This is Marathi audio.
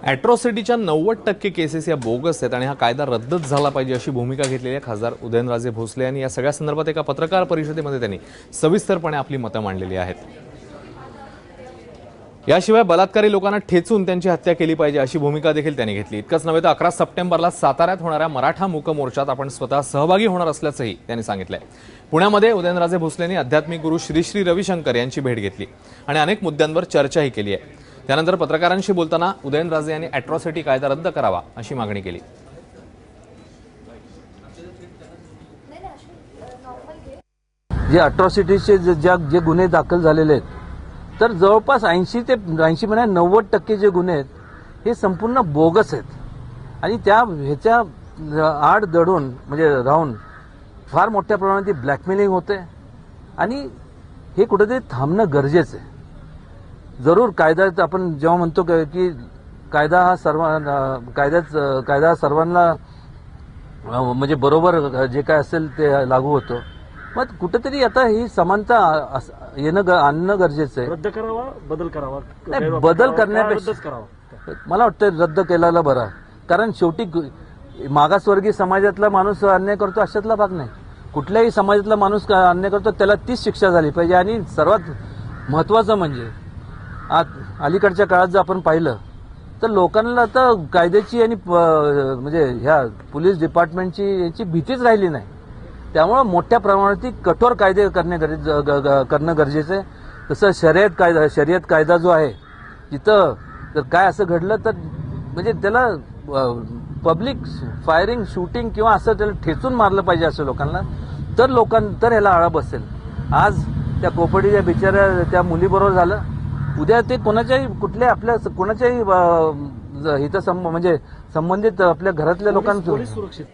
अॅट्रॉसिटीच्या 90% केसेस या बोगस आहेत आणि हा कायदा रद्दच झाला पाहिजे अशी भूमिका घेतलेली आहे खासदार उदयनराजे भोसले यांनी। या सगळ्या संदर्भात एका पत्रकार परिषदेमध्ये त्यांनी सविस्तरपणे आपली मतं मांडलेली आहेत। याशिवाय बलात्कारी लोकांना ठेचून त्यांची हत्या केली पाहिजे अशी भूमिका देखील त्यांनी घेतली। इतकंच नव्हे तर 11 सप्टेंबरला साताऱ्यात होणाऱ्या मराठा मूक मोर्चात आपण स्वतः सहभागी होणार असल्याचंही त्यांनी सांगितलंय। पुण्यामध्ये उदयनराजे भोसलेंनी आध्यात्मिक गुरु श्री श्री रविशंकर यांची भेट घेतली आणि अनेक मुद्द्यांवर चर्चाही केली आहे। त्यानंतर पत्रकारांशी बोलताना उदयनराजे यांनी अॅट्रॉसिटी कायदा रद्द करावा अशी मागणी केली। जे अॅट्रॉसिटीचे जे गुन्हे दाखल झालेले आहेत तर जवळपास 80 ते 90% जे गुन्हे आहेत हे संपूर्ण बोगस आहेत आणि ह्याच्या आड दडून म्हणजे राहून फार मोठ्या प्रमाणात ब्लॅकमेलिंग होते आणि हे कुठेतरी थांबणं गरजेचं आहे। जरूर कायदा आपण जेव्हा म्हणतो की कायदा हा सर्वांना म्हणजे बरोबर जे काय असेल ते लागू होतं, मग कुठेतरी आता ही समानता आणणं गरजेचं आहे। रद्द करावा, बदल करावा? नाही, बदल करण्यापेक्षा मला वाटतं रद्द केलेला बरा, कारण शेवटी मागासवर्गीय समाजातला माणूस अन्याय करतो अशातला भाग नाही। कुठल्याही समाजातला माणूस अन्याय करतो त्याला तीच शिक्षा झाली पाहिजे। आणि सर्वात महत्वाचं म्हणजे अलीकडच्या काळात जर आपण पाहिलं तर लोकांना आता कायद्याची आणि म्हणजे ह्या पोलीस डिपार्टमेंटची याची भीतीच राहिली नाही। त्यामुळे मोठ्या प्रमाणात कठोर कायदे करणं गरजेचं आहे। तसं शर्यत कायदा जो आहे, तिथं जर काय असं घडलं तर म्हणजे त्याला पब्लिक फायरिंग शूटिंग किंवा असं त्याला ठेचून मारलं पाहिजे असं लोकांना, तर ह्याला आळा बसेल। आज त्या कोपडीच्या बिचाऱ्या त्या मुलीबरोबर झालं, उद्या ते कोणाच्याही म्हणजे संबंधित आपल्या घरातल्या लोकांना सुरक्षित